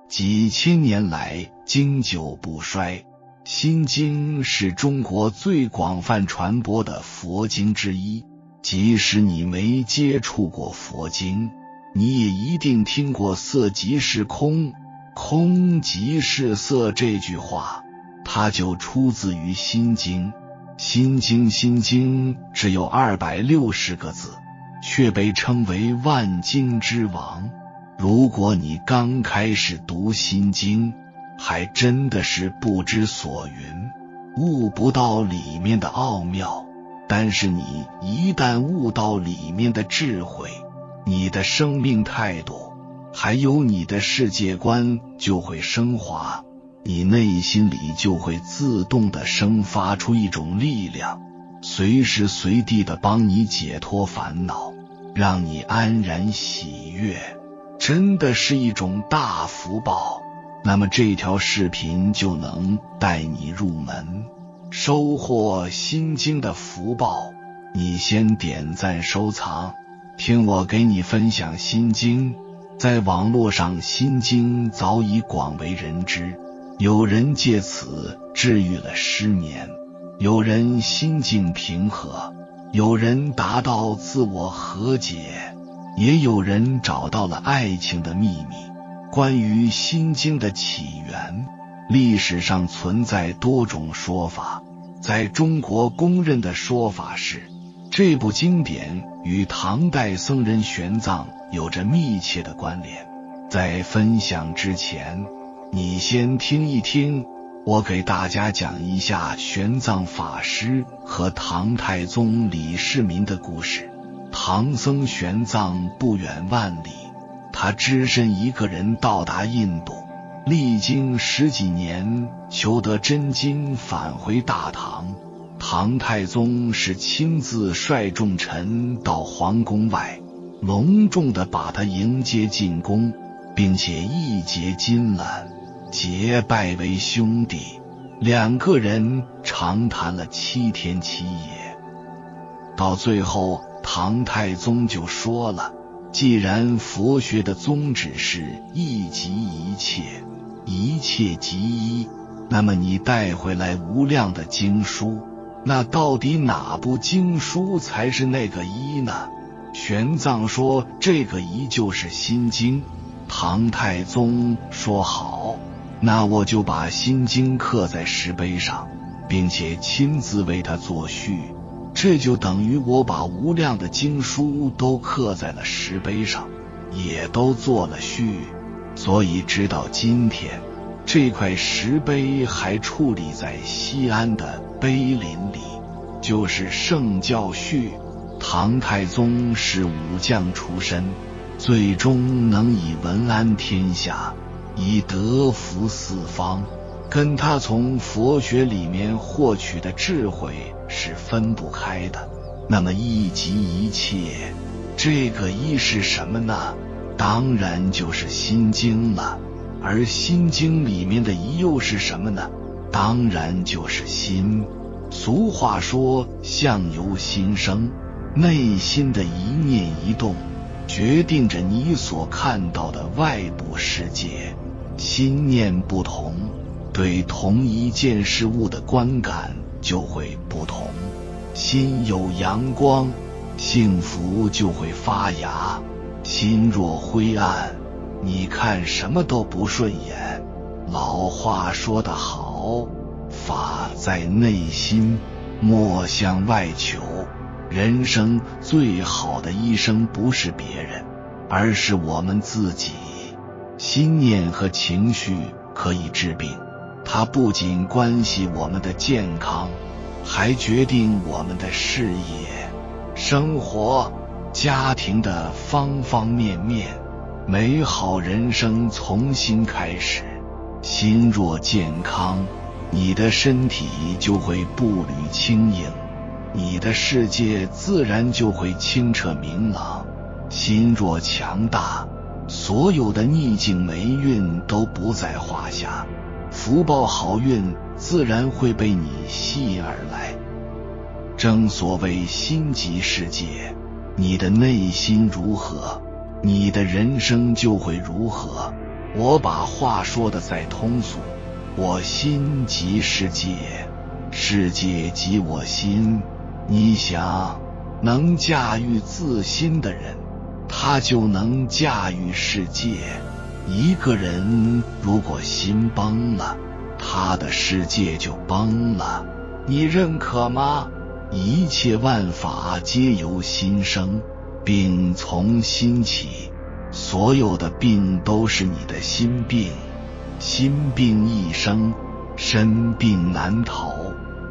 几千年来经久不衰。心经是中国最广泛传播的佛经之一，即使你没接触过佛经，你也一定听过色即是空，空即是色这句话，它就出自于心经。心经只有260个字，却被称为万经之王。如果你刚开始读心经，还真的是不知所云，悟不到里面的奥妙。但是你一旦悟到里面的智慧，你的生命态度还有你的世界观就会升华，你内心里就会自动地生发出一种力量，随时随地地帮你解脱烦恼，让你安然喜悦，真的是一种大福报。那么这条视频就能带你入门，收获心经的福报。你先点赞收藏，听我给你分享心经。在网络上，心经早已广为人知，有人借此治愈了失眠，有人心境平和，有人达到自我和解，也有人找到了爱情的秘密。关于心经的起源，历史上存在多种说法。在中国公认的说法是，这部经典与唐代僧人玄奘有着密切的关联。在分享之前，你先听一听我给大家讲一下玄奘法师和唐太宗李世民的故事。唐僧玄奘不远万里，他只身一个人到达印度，历经10几年求得真经，返回大唐。唐太宗是亲自率众臣到皇宫外，隆重地把他迎接进宫，并且义结金兰，结拜为兄弟。2个人长谈了7天7夜。到最后，唐太宗就说了，既然佛学的宗旨是一即一切，一切即一，那么你带回来无量的经书，那到底哪部经书才是那个一呢？玄奘说，这个一就是心经。唐太宗说好，那我就把心经刻在石碑上，并且亲自为他作序，这就等于我把无量的经书都刻在了石碑上，也都做了序。所以直到今天，这块石碑还矗立在西安的碑林里，就是圣教序。唐太宗是武将出身，最终能以文安天下，以德服四方，跟他从佛学里面获取的智慧是分不开的。那么一即一切，这个一是什么呢？当然就是心经了。而心经里面的一又是什么呢？当然就是心。俗话说，相由心生，内心的一念一动决定着你所看到的外部世界。心念不同，对同一件事物的观感就会不同。心有阳光，幸福就会发芽；心若灰暗，你看什么都不顺眼。老话说得好，法在内心，莫向外求。人生最好的医生不是别人，而是我们自己。心念和情绪可以治病，它不仅关系我们的健康，还决定我们的事业、生活、家庭的方方面面。美好人生从心开始。心若健康，你的身体就会步履轻盈，你的世界自然就会清澈明朗。心若强大，所有的逆境霉运都不在话下，福报好运自然会被你吸引而来。正所谓心即世界，你的内心如何，你的人生就会如何。我把话说得再通俗，我心即世界，世界即我心。你想，能驾驭自心的人，他就能驾驭世界。一个人如果心崩了，他的世界就崩了。你认可吗？一切万法皆由心生，病从心起，所有的病都是你的心病。心病一生，身病难逃。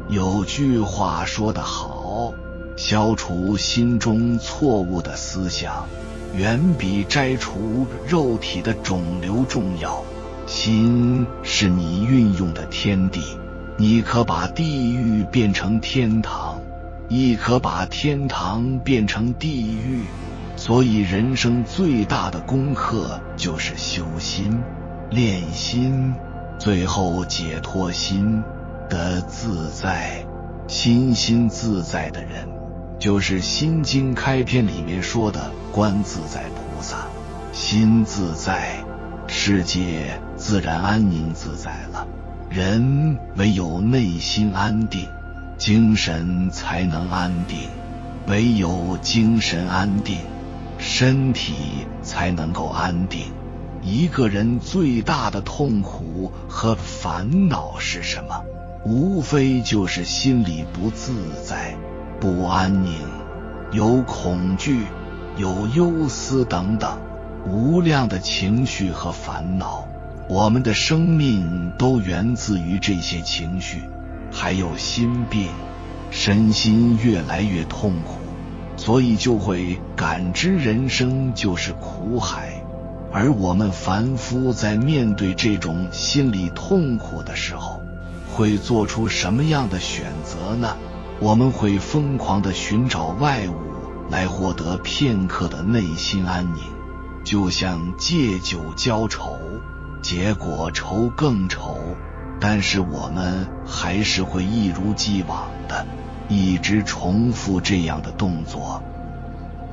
有句话说得好，消除心中错误的思想，远比摘除肉体的肿瘤重要。心是你运用的天地，你可把地狱变成天堂，亦可把天堂变成地狱。所以人生最大的功课就是修心、练心，最后解脱心得自在。心自在的人，就是《心经》开篇里面说的观自在菩萨。心自在，世界自然安宁自在了。人唯有内心安定，精神才能安定。唯有精神安定，身体才能够安定。一个人最大的痛苦和烦恼是什么？无非就是心里不自在、不安宁，有恐惧，有忧思等等无量的情绪和烦恼。我们的生命都源自于这些情绪。还有心病，身心越来越痛苦，所以就会感知人生就是苦海。而我们凡夫在面对这种心理痛苦的时候，会做出什么样的选择呢？我们会疯狂地寻找外物来获得片刻的内心安宁，就像借酒浇愁，结果愁更愁。但是我们还是会一如既往的一直重复这样的动作，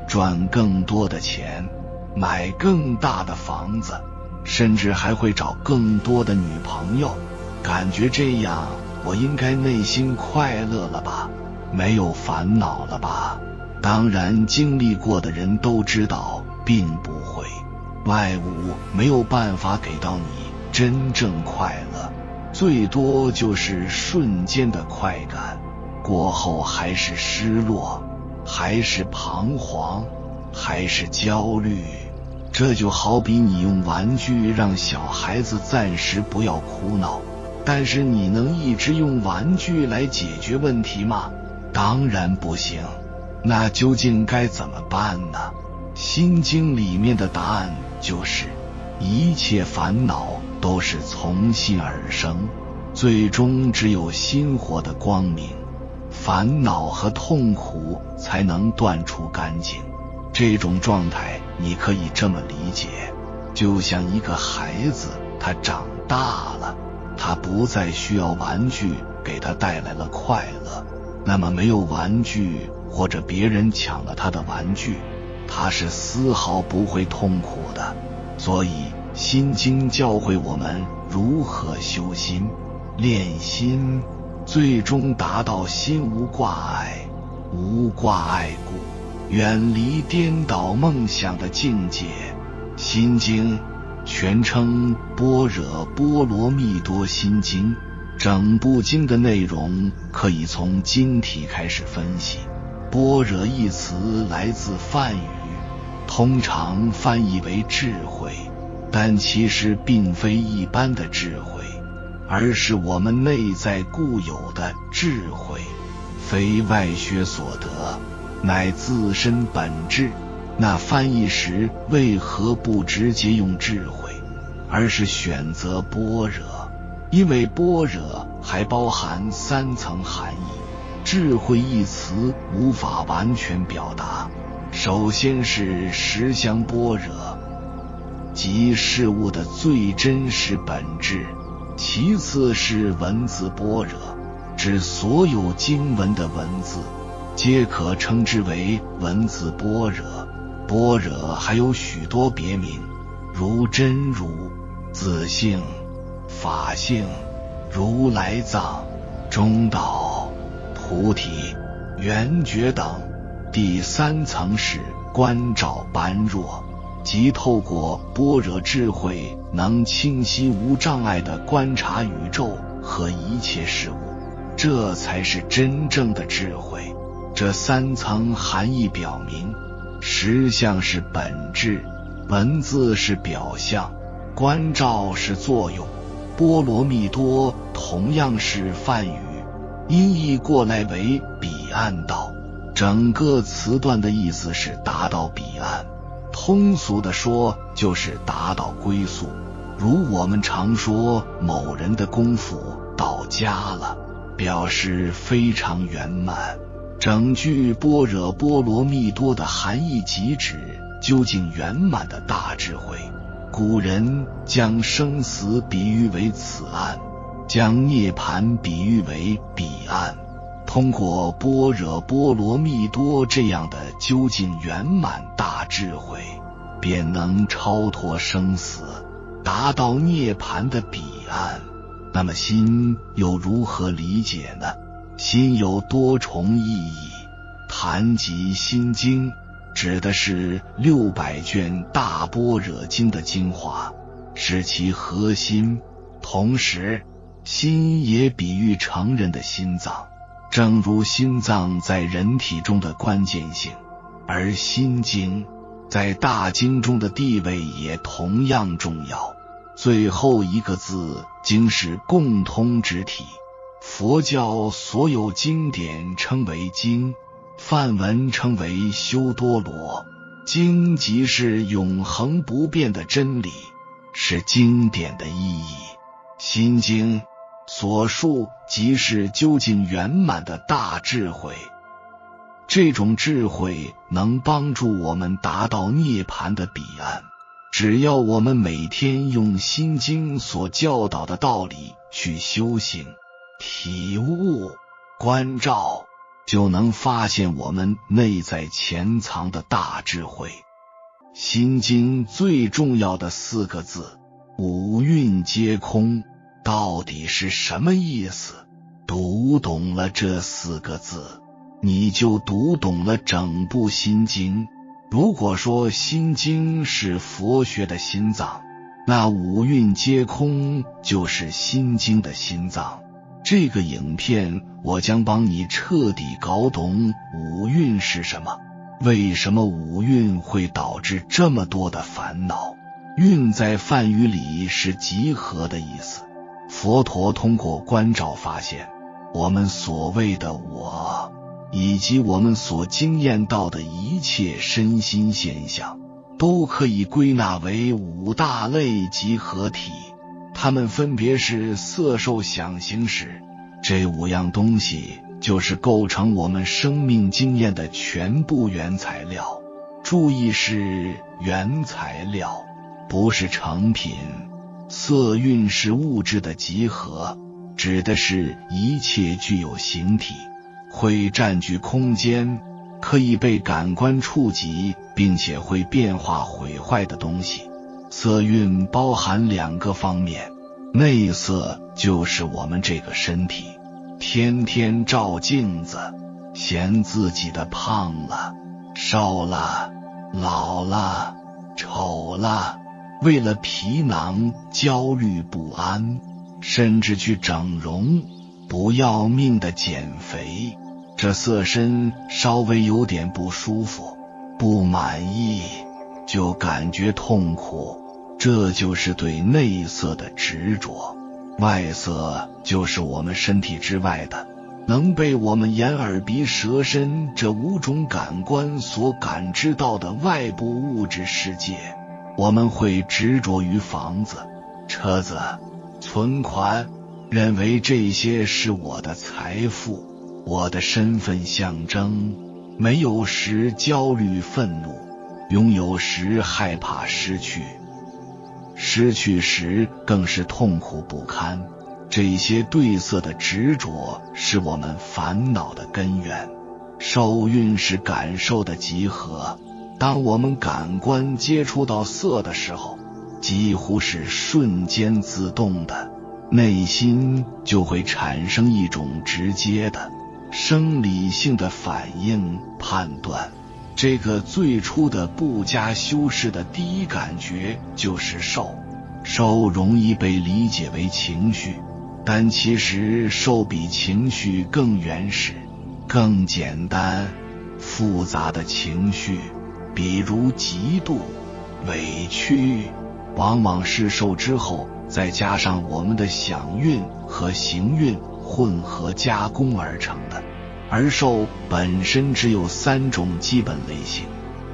赚更多的钱，买更大的房子，甚至还会找更多的女朋友，感觉这样我应该内心快乐了吧，没有烦恼了吧？当然经历过的人都知道并不会，外物没有办法给到你真正快乐，最多就是瞬间的快感，过后还是失落，还是彷徨，还是焦虑。这就好比你用玩具让小孩子暂时不要哭闹，但是你能一直用玩具来解决问题吗？当然不行。那究竟该怎么办呢？心经里面的答案就是，一切烦恼都是从心而生，最终只有心活的光明，烦恼和痛苦才能断除干净。这种状态你可以这么理解，就像一个孩子，他长大了，他不再需要玩具给他带来了快乐，那么没有玩具或者别人抢了他的玩具，他是丝毫不会痛苦的。所以心经教会我们如何修心、练心，最终达到心无挂碍。无挂碍故，远离颠倒梦想的境界。心经全称般若波罗蜜多心经，整部经的内容可以从经体开始分析。般若一词来自梵语，通常翻译为智慧，但其实并非一般的智慧，而是我们内在固有的智慧，非外学所得，乃自身本质。那翻译时为何不直接用智慧，而是选择般若？因为般若还包含3层含义，智慧一词无法完全表达。首先是实相般若，即事物的最真实本质；其次是文字般若，指所有经文的文字皆可称之为文字般若。般若还有许多别名，如真如、自性、法性、如来藏、中道、菩提、圆觉等。第三层是观照般若，即透过般若智慧，能清晰无障碍地观察宇宙和一切事物，这才是真正的智慧。这三层含义表明，实相是本质，文字是表象，观照是作用，波罗蜜多同样是梵语，音译过来为彼岸道。整个词段的意思是达到彼岸，通俗地说就是达到归宿。如我们常说某人的功夫到家了，表示非常圆满。整句般若波罗蜜多的含义即指究竟圆满的大智慧。古人将生死比喻为此岸，将涅槃比喻为彼岸。通过般若波罗蜜多这样的究竟圆满大智慧，便能超脱生死，达到涅槃的彼岸。那么心又如何理解呢？心有多重意义。谈及心经，指的是600卷大般若经的精华，是其核心。同时，心也比喻成人的心脏，正如心脏在人体中的关键性，而心经在大经中的地位也同样重要。最后一个字经是共通之体，佛教所有经典称为经，梵文称为修多罗。经即是永恒不变的真理，是经典的意义。心经所述即是究竟圆满的大智慧，这种智慧能帮助我们达到涅槃的彼岸。只要我们每天用心经所教导的道理去修行、体悟、关照，就能发现我们内在潜藏的大智慧。心经最重要的4个字，五蕴皆空，到底是什么意思？读懂了这4个字，你就读懂了整部心经。如果说心经是佛学的心脏，那五蕴皆空就是心经的心脏。这个影片我将帮你彻底搞懂五蕴是什么，为什么五蕴会导致这么多的烦恼。蕴在梵语里是集合的意思。佛陀通过观照发现，我们所谓的我，以及我们所经验到的一切身心现象，都可以归纳为5大类集合体。它们分别是色受想行识，这5样东西就是构成我们生命经验的全部原材料。注意是原材料，不是成品。色蕴是物质的集合，指的是一切具有形体，会占据空间，可以被感官触及，并且会变化毁坏的东西。色蕴包含2个方面，内色就是我们这个身体，天天照镜子，嫌自己的胖了、瘦了、老了、丑了，为了皮囊焦虑不安，甚至去整容，不要命的减肥。这色身稍微有点不舒服、不满意，就感觉痛苦，这就是对内色的执着。外色就是我们身体之外的，能被我们眼耳鼻舌身这5种感官所感知到的外部物质世界。我们会执着于房子、车子、存款，认为这些是我的财富，我的身份象征。没有时焦虑愤怒，拥有时害怕失去，失去时更是痛苦不堪。这些对色的执着是我们烦恼的根源。受蕴是感受的集合，当我们感官接触到色的时候，几乎是瞬间自动的，内心就会产生一种直接的生理性的反应判断。这个最初的不加修饰的第一感觉就是受。受容易被理解为情绪，但其实受比情绪更原始、更简单、复杂的情绪，比如嫉妒、委屈，往往是受之后再加上我们的想韵和行韵混合加工而成的。而受本身只有3种基本类型。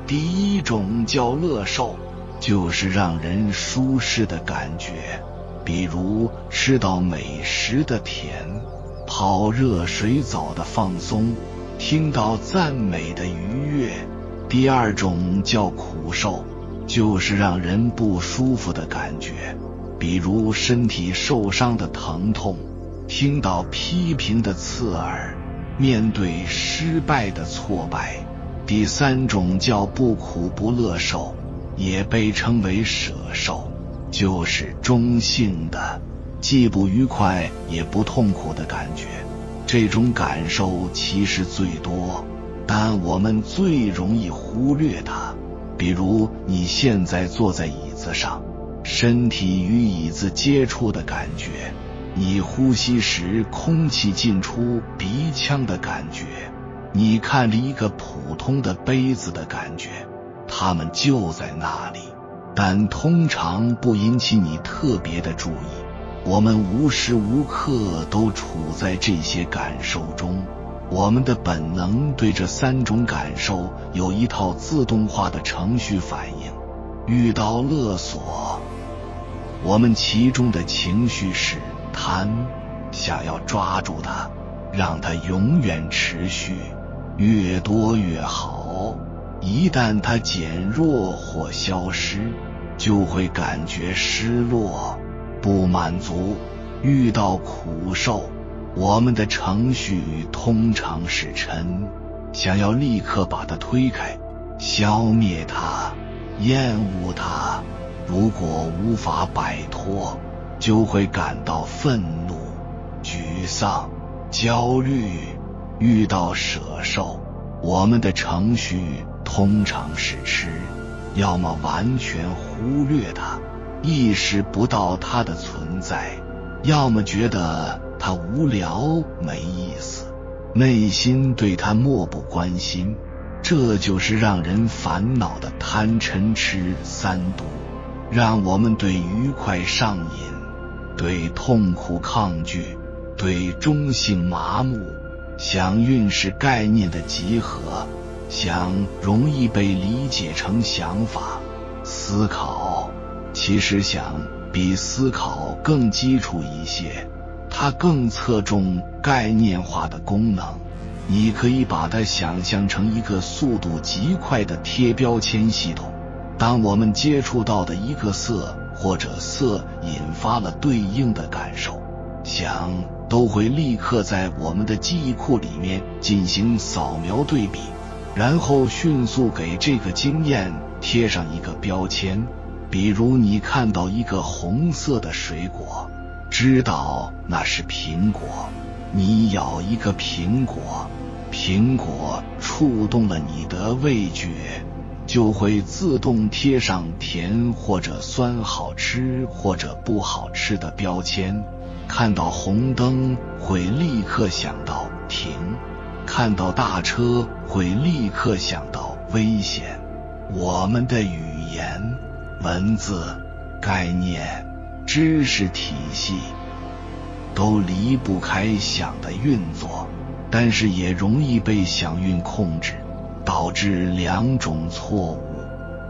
第一种叫乐受，就是让人舒适的感觉，比如吃到美食的甜，泡热水澡的放松，听到赞美的愉悦。第二种叫苦受，就是让人不舒服的感觉，比如身体受伤的疼痛，听到批评的刺耳，面对失败的挫败。第3种叫不苦不乐受，也被称为舍受，就是中性的，既不愉快也不痛苦的感觉。这种感受其实最多，但我们最容易忽略它。比如你现在坐在椅子上，身体与椅子接触的感觉，你呼吸时空气进出鼻腔的感觉，你看着一个普通的杯子的感觉，它们就在那里，但通常不引起你特别的注意。我们无时无刻都处在这些感受中，我们的本能对这3种感受有一套自动化的程序反应。遇到勒索，我们其中的情绪是贪，想要抓住它，让它永远持续，越多越好。一旦它减弱或消失，就会感觉失落、不满足。遇到苦受，我们的程序通常是嗔，想要立刻把它推开，消灭它，厌恶它。如果无法摆脱，就会感到愤怒、沮丧、焦虑。遇到舍受，我们的程序通常是吃，要么完全忽略它，意识不到它的存在，要么觉得它无聊没意思，内心对它漠不关心。这就是让人烦恼的贪嗔痴3毒，让我们对愉快上瘾，对痛苦抗拒，对中性麻木。想韵是概念的集合，想容易被理解成想法。思考其实想比思考更基础一些，它更侧重概念化的功能。你可以把它想象成一个速度极快的贴标签系统。当我们接触到的一个色或者色引发了对应的感受，想都会立刻在我们的记忆库里面进行扫描对比，然后迅速给这个经验贴上一个标签。比如你看到一个红色的水果，知道那是苹果，你咬一个苹果，苹果触动了你的味觉，就会自动贴上甜或者酸、好吃或者不好吃的标签。看到红灯会立刻想到停，看到大车会立刻想到危险。我们的语言、文字、概念、知识体系都离不开想的运作，但是也容易被想运控制，导致2种错误。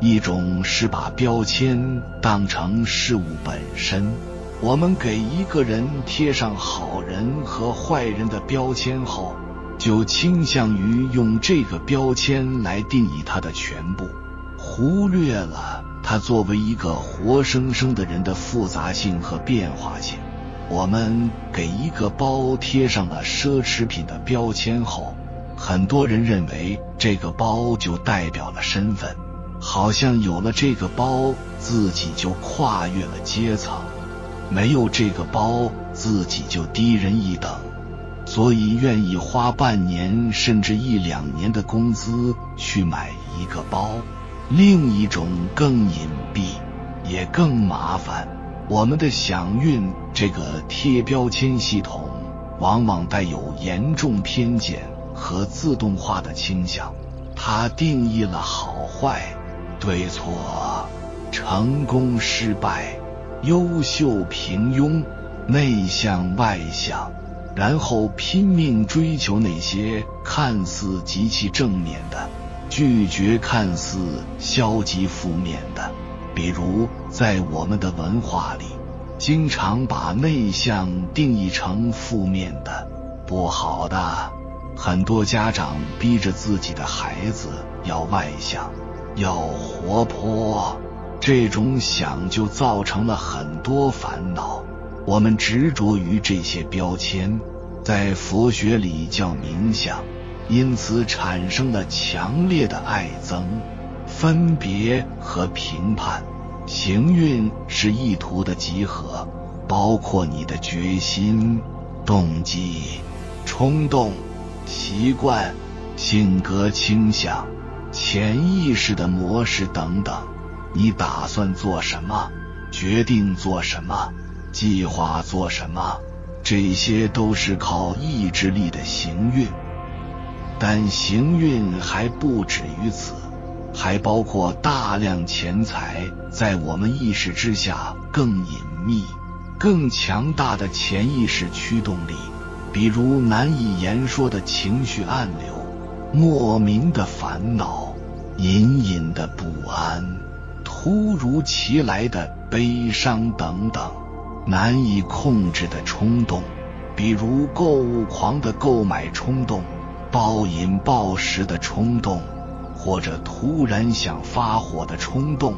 一种是把标签当成事物本身，我们给一个人贴上好人和坏人的标签后，就倾向于用这个标签来定义他的全部，忽略了他作为一个活生生的人的复杂性和变化性。我们给一个包贴上了奢侈品的标签后，很多人认为这个包就代表了身份，好像有了这个包，自己就跨越了阶层，没有这个包，自己就低人一等，所以愿意花半年甚至1-2年的工资去买一个包。另一种更隐蔽也更麻烦，我们的享运这个贴标签系统往往带有严重偏见和自动化的倾向，它定义了好坏、对错、成功失败、优秀平庸、内向外向，然后拼命追求那些看似极其正面的，拒绝看似消极负面的。比如在我们的文化里，经常把内向定义成负面的、不好的，很多家长逼着自己的孩子要外向，要活泼，这种想就造成了很多烦恼。我们执着于这些标签，在佛学里叫冥想，因此产生了强烈的爱憎、分别和评判。行运是意图的集合，包括你的决心、动机、冲动、习惯、性格倾向、潜意识的模式等等。你打算做什么，决定做什么，计划做什么，这些都是靠意志力的行运。但行运还不止于此，还包括大量钱财在我们意识之下更隐秘、更强大的潜意识驱动力，比如难以言说的情绪暗流、莫名的烦恼、隐隐的不安、突如其来的悲伤等等，难以控制的冲动，比如购物狂的购买冲动、暴饮暴食的冲动，或者突然想发火的冲动，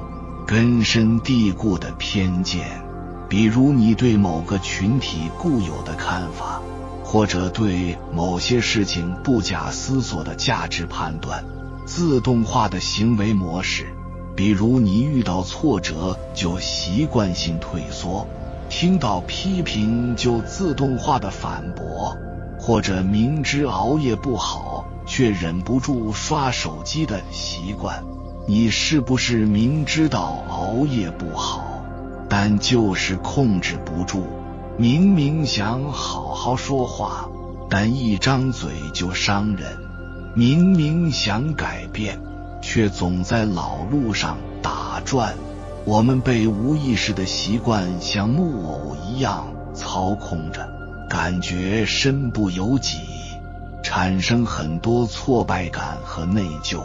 根深蒂固的偏见，比如你对某个群体固有的看法，或者对某些事情不假思索的价值判断，自动化的行为模式，比如你遇到挫折就习惯性退缩，听到批评就自动化的反驳，或者明知熬夜不好却忍不住刷手机的习惯。你是不是明知道熬夜不好，但就是控制不住？明明想好好说话，但一张嘴就伤人；明明想改变，却总在老路上打转。我们被无意识的习惯像木偶一样操控着，感觉身不由己，产生很多挫败感和内疚。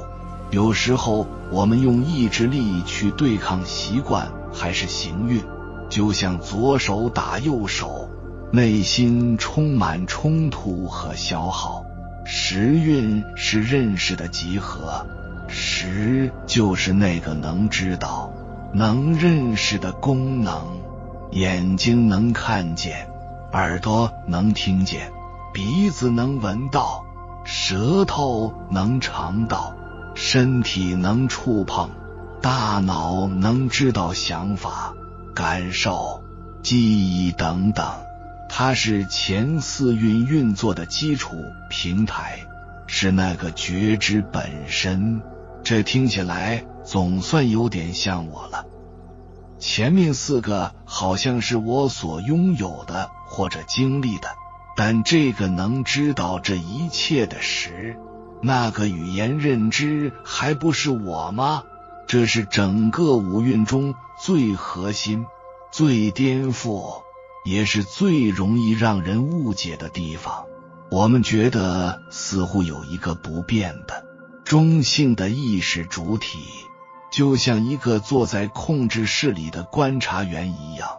有时候我们用意志力去对抗习惯还是行运，就像左手打右手，内心充满冲突和消耗。时运是认识的集合，识就是那个能知道、能认识的功能。眼睛能看见，耳朵能听见，鼻子能闻到，舌头能尝到，身体能触碰，大脑能知道想法、感受、记忆等等。它是前4运运作的基础平台，是那个觉知本身。这听起来总算有点像我了。前面4个好像是我所拥有的或者经历的，但这个能知道这一切的识，那个语言认知还不是我吗？这是整个5运中最核心、最颠覆，也是最容易让人误解的地方。我们觉得似乎有一个不变的、中性的意识主体，就像一个坐在控制室里的观察员一样，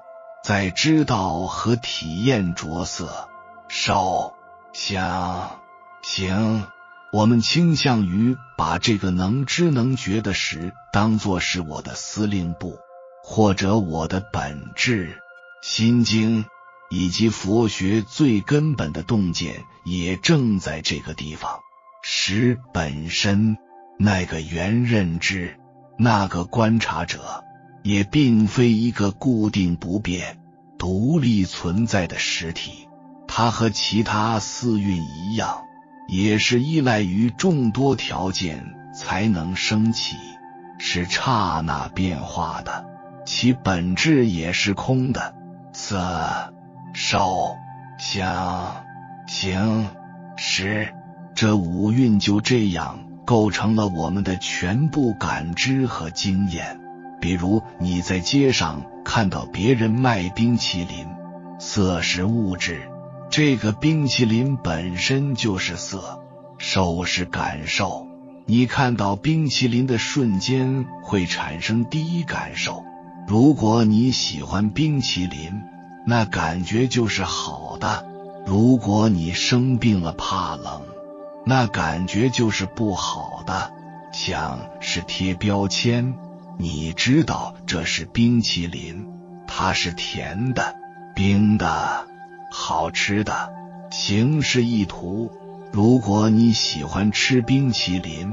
在知道和体验着色、受、想、行。我们倾向于把这个能知能觉的识当作是我的司令部，或者我的本质。心经以及佛学最根本的洞见也正在这个地方。识本身，那个原认知，那个观察者也并非一个固定不变、独立存在的实体，它和其他四蕴一样，也是依赖于众多条件才能升起，是刹那变化的，其本质也是空的。色、受、想、行、识，这五蕴就这样构成了我们的全部感知和经验。比如你在街上看到别人卖冰淇淋，色是物质，这个冰淇淋本身就是色。受是感受，你看到冰淇淋的瞬间会产生第一感受，如果你喜欢冰淇淋，那感觉就是好的；如果你生病了怕冷，那感觉就是不好的。想是贴标签，你知道这是冰淇淋，它是甜的、冰的、好吃的。行是意图，如果你喜欢吃冰淇淋，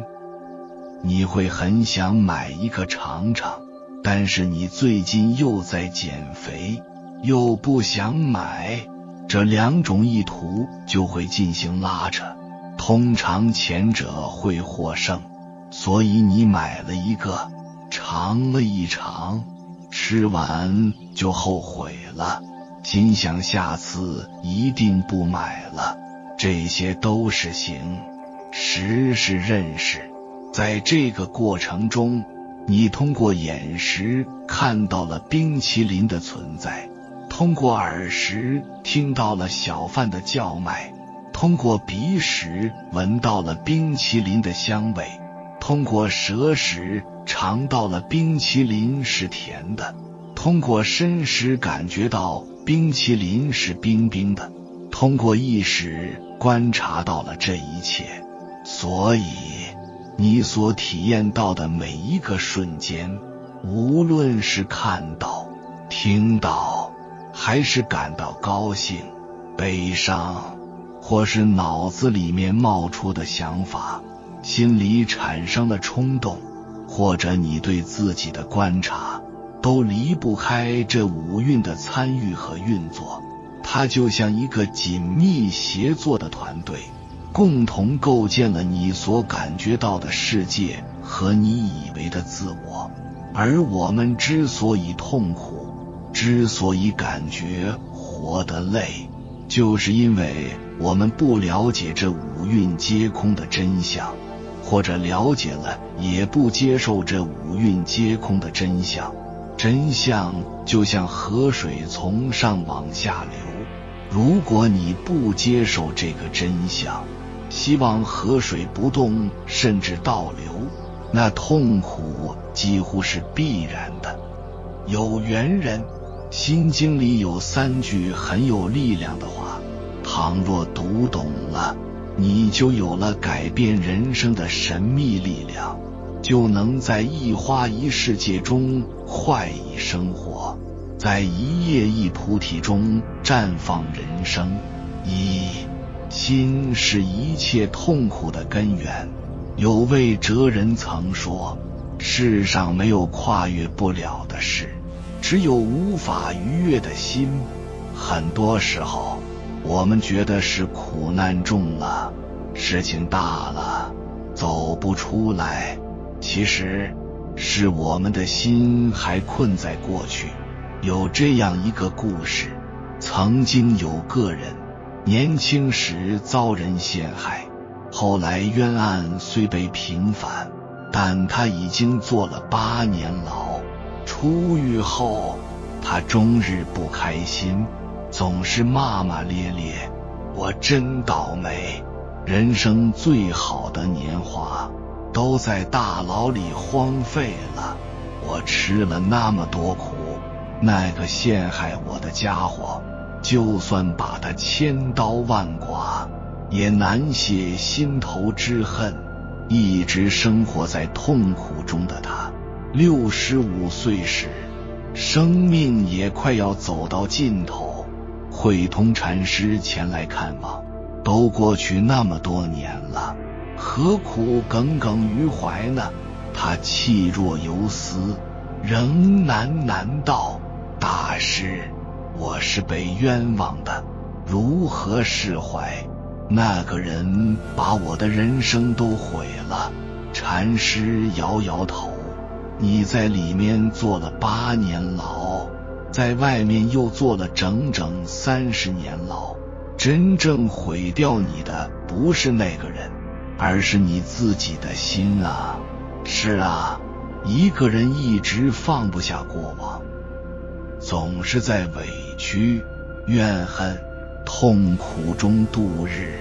你会很想买一个尝尝，但是你最近又在减肥，又不想买，这两种意图就会进行拉扯，通常前者会获胜，所以你买了一个，尝了一尝，吃完就后悔了，心想下次一定不买了。这些都是行。识是认识，在这个过程中，你通过眼识看到了冰淇淋的存在，通过耳识听到了小贩的叫卖，通过鼻识闻到了冰淇淋的香味，通过舌识尝到了冰淇淋是甜的，通过身识感觉到冰淇淋是冰冰的，通过意识观察到了这一切。所以你所体验到的每一个瞬间，无论是看到、听到，还是感到高兴、悲伤，或是脑子里面冒出的想法，心里产生了冲动，或者你对自己的观察，都离不开这五蕴的参与和运作。它就像一个紧密协作的团队，共同构建了你所感觉到的世界和你以为的自我。而我们之所以痛苦，之所以感觉活得累，就是因为我们不了解这五蕴皆空的真相，或者了解了也不接受这五蕴皆空的真相。真相就像河水从上往下流，如果你不接受这个真相，希望河水不动甚至倒流，那痛苦几乎是必然的。有缘人心经里有3句很有力量的话，倘若读懂了，你就有了改变人生的神秘力量，就能在一花一世界中快意生活，在一叶一菩提中绽放人生。心是一切痛苦的根源。有位哲人曾说，世上没有跨越不了的事，只有无法逾越的心。很多时候我们觉得是苦难重了，事情大了，走不出来，其实是我们的心还困在过去。有这样一个故事，曾经有个人年轻时遭人陷害，后来冤案虽被平反，但他已经坐了8年牢。出狱后，他终日不开心，总是骂骂咧咧，我真倒霉，人生最好的年华都在大牢里荒废了，我吃了那么多苦，那个陷害我的家伙，就算把他千刀万剐，也难泄心头之恨。一直生活在痛苦中的他，65岁时，生命也快要走到尽头。慧通禅师前来看望，都过去那么多年了，何苦耿耿于怀呢？他气若游丝，仍喃道：大师，我是被冤枉的，如何释怀？那个人把我的人生都毁了。禅师摇摇头，你在里面坐了8年牢，在外面又坐了整整30年牢，真正毁掉你的不是那个人，而是你自己的心啊。是啊，一个人一直放不下过往，总是在委屈、怨恨、痛苦中度日，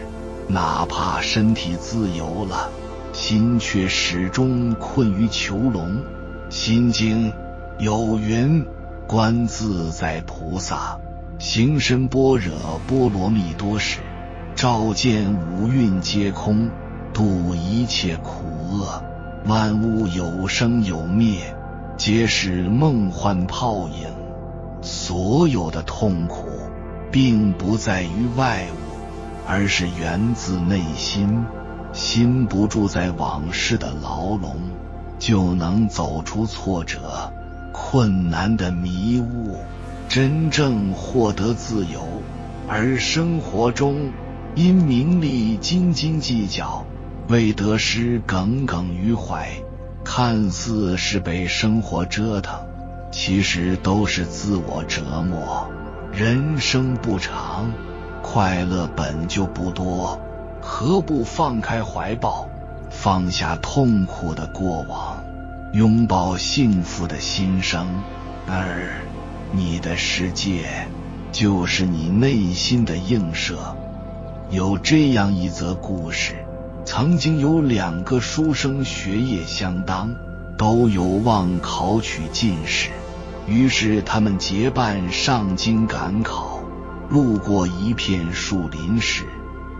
哪怕身体自由了，心却始终困于囚笼。心经有云：观自在菩萨行深般若波罗蜜多时，照见五蕴皆空，度一切苦厄，万物有生有灭，皆是梦幻泡影。所有的痛苦并不在于外物，而是源自内心。心不住在往事的牢笼，就能走出挫折、困难的迷雾，真正获得自由。而生活中因名利斤斤计较，为得失耿耿于怀，看似是被生活折腾，其实都是自我折磨。人生不长，快乐本就不多，何不放开怀抱，放下痛苦的过往，拥抱幸福的新生？而你的世界就是你内心的映射。有这样一则故事，曾经有2个书生学业相当，都有望考取进士，于是他们结伴上京赶考。路过一片树林时，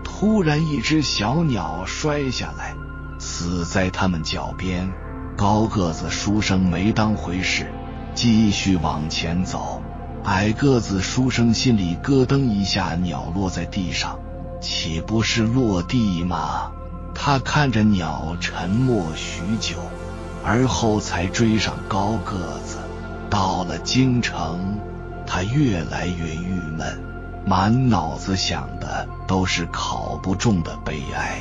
突然一只小鸟摔下来，死在他们脚边。高个子书生没当回事，继续往前走。矮个子书生心里咯噔一下，鸟落在地上，岂不是落地吗？他看着鸟沉默许久，而后才追上高个子。到了京城，他越来越郁闷，满脑子想的都是考不中的悲哀。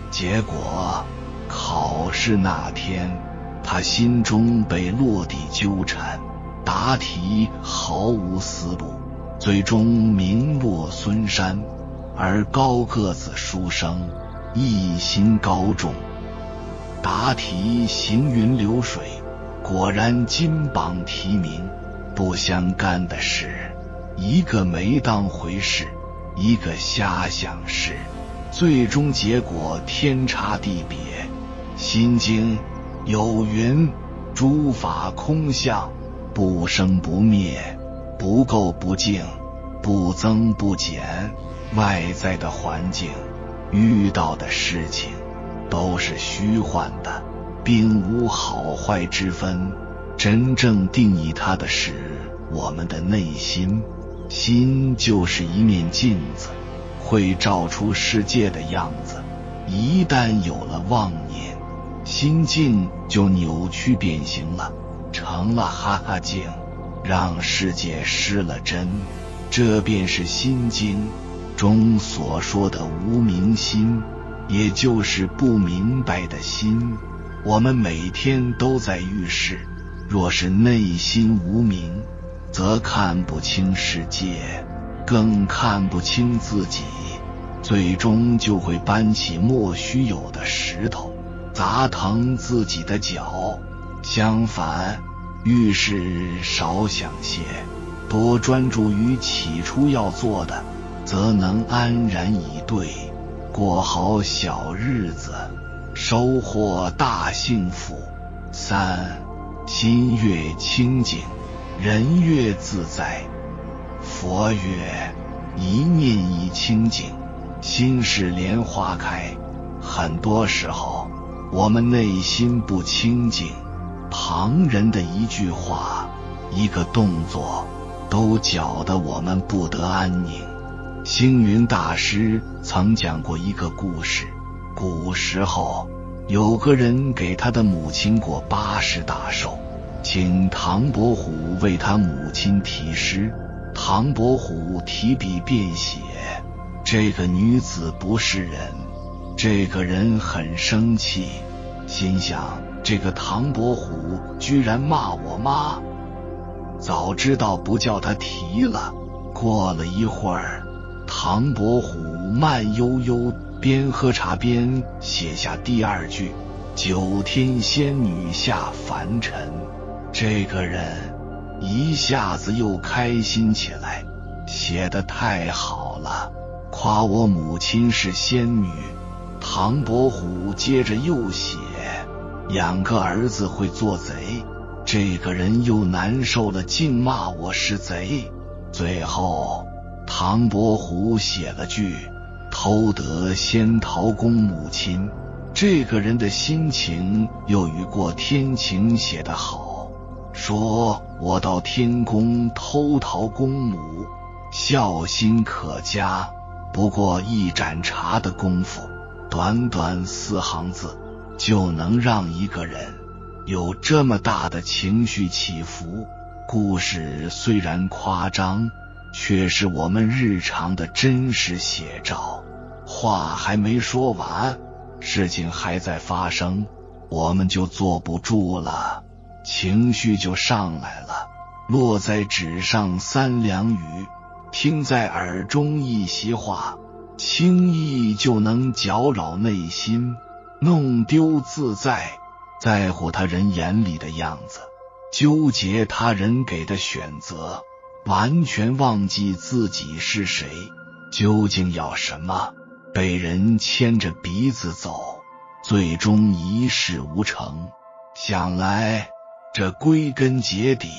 结果考试那天，他心中被落地纠缠，答题毫无思路，最终名落孙山。而高个子书生一心高中，答题行云流水，果然金榜题名。不相干的是，一个没当回事，一个瞎想事，最终结果天差地别。心经有云：诸法空相，不生不灭，不垢不净，不增不减。外在的环境，遇到的事情，都是虚幻的，并无好坏之分。真正定义它的是我们的内心。心就是一面镜子，会照出世界的样子。一旦有了妄念，心境就扭曲变形了，成了哈哈镜，让世界失了真。这便是心经中所说的无明心，也就是不明白的心。我们每天都在遇事，若是内心无明，则看不清世界，更看不清自己，最终就会搬起莫须有的石头，砸疼自己的脚。相反，遇事少想些，多专注于起初要做的，则能安然以对，过好小日子，收获大幸福。3. 心越清净，人越自在。佛曰：一念一清净，心是莲花开。很多时候，我们内心不清净，旁人的一句话、一个动作，都搅得我们不得安宁。星云大师曾讲过一个故事，古时候有个人给他的母亲过80大寿，请唐伯虎为他母亲题诗。唐伯虎提笔便写：这个女子不是人。这个人很生气，心想这个唐伯虎居然骂我妈，早知道不叫他提了。过了一会儿，唐伯虎慢悠悠边喝茶边写下第2句：九天仙女下凡尘。这个人一下子又开心起来，写得太好了，夸我母亲是仙女。唐伯虎接着又写：养个儿子会做贼。这个人又难受了，竟骂我是贼。最后唐伯虎写了句：偷得仙桃宫母亲。这个人的心情又与过天晴写得好，说我到天宫偷桃公母，孝心可嘉。不过一盏茶的功夫，短短4行字就能让一个人有这么大的情绪起伏。故事虽然夸张，却是我们日常的真实写照。话还没说完，事情还在发生，我们就坐不住了，情绪就上来了。落在纸上3两语，听在耳中一席话，轻易就能搅扰内心，弄丢自在，在乎他人眼里的样子，纠结他人给的选择，完全忘记自己是谁，究竟要什么，被人牵着鼻子走，最终一事无成。想来这归根结底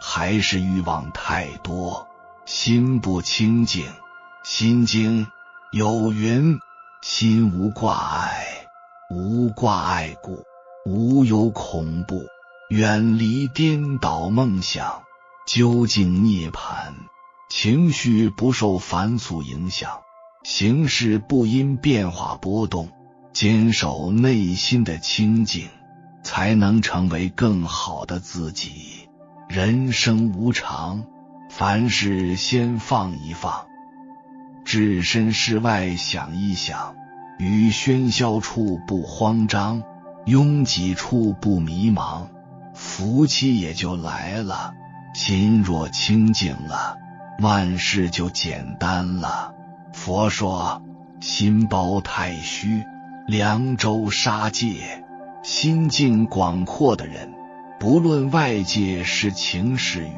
还是欲望太多，心不清净。心经有云：心无挂碍，无挂碍故，无有恐怖，远离颠倒梦想，究竟涅槃。情绪不受凡俗影响，形势不因变化波动，坚守内心的清净，才能成为更好的自己。人生无常，凡事先放一放，置身事外想一想，于喧嚣处不慌张，拥挤处不迷茫，福气也就来了。心若清净了，万事就简单了。佛说心包太虚，凉州杀戒。心境广阔的人，不论外界是晴是雨，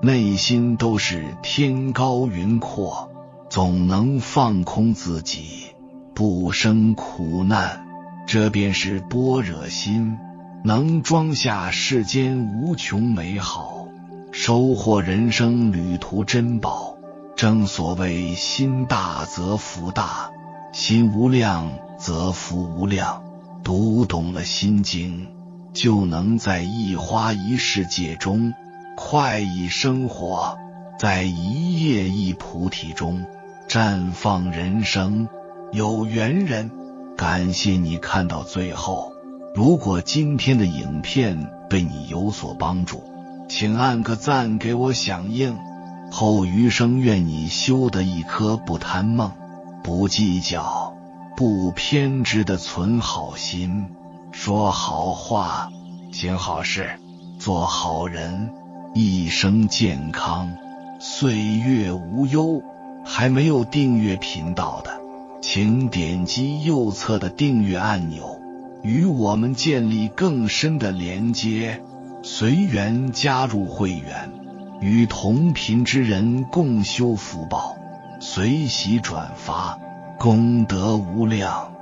内心都是天高云阔，总能放空自己，不生苦难。这便是般若心，能装下世间无穷美好，收获人生旅途珍宝。正所谓心大则福大，心无量则福无量。读懂了心经，就能在一花一世界中快意生活，在一叶一菩提中绽放人生。有缘人，感谢你看到最后。如果今天的影片对你有所帮助，请按个赞给我响应。后余生愿你修得一颗不贪梦、不计较、不偏执的存好心，说好话，行好事，做好人，一生健康，岁月无忧。还没有订阅频道的，请点击右侧的订阅按钮，与我们建立更深的连接，随缘加入会员，与同频之人共修福报，随喜转发，功德无量。